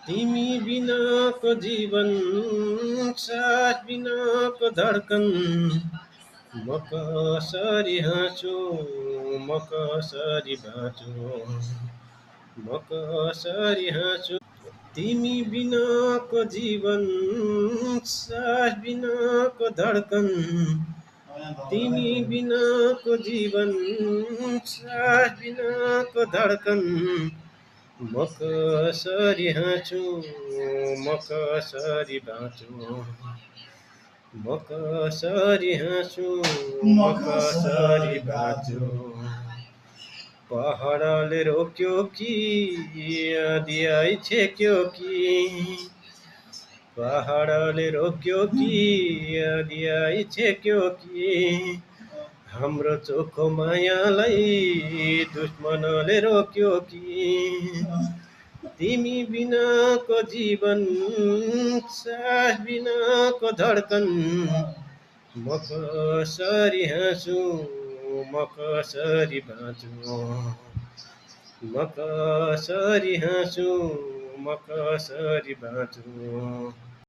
तिमी बिनाको जीवन, साथ बिनाको धड्कन, म कसरी हाँसु, म कसरी बाँचु, म कसरी हाँसु। तिमी बिनाको जीवन, सास बिनाको धड्कन, तिमी बिनाको जीवन, सास बिनाको धड्कन, म कसरी हाँसु, म कसरी बाँचु, म कसरी हाँसु, म कसरी बाँचु। पहाडले रोक्यो कि आँधी आइछेक्यो कि, पहाडले रोक्यो कि आँधी आइछेक्यो कि, हाम्रो चोखो मायालाई दुश्मनले रोक्यो कि। तिमी बिनाको जीवन, सास बिनाको धड्कन, म कसरी हाँसु, म कसरी बाँचु, म कसरी हाँसु, म कसरी बाँचु।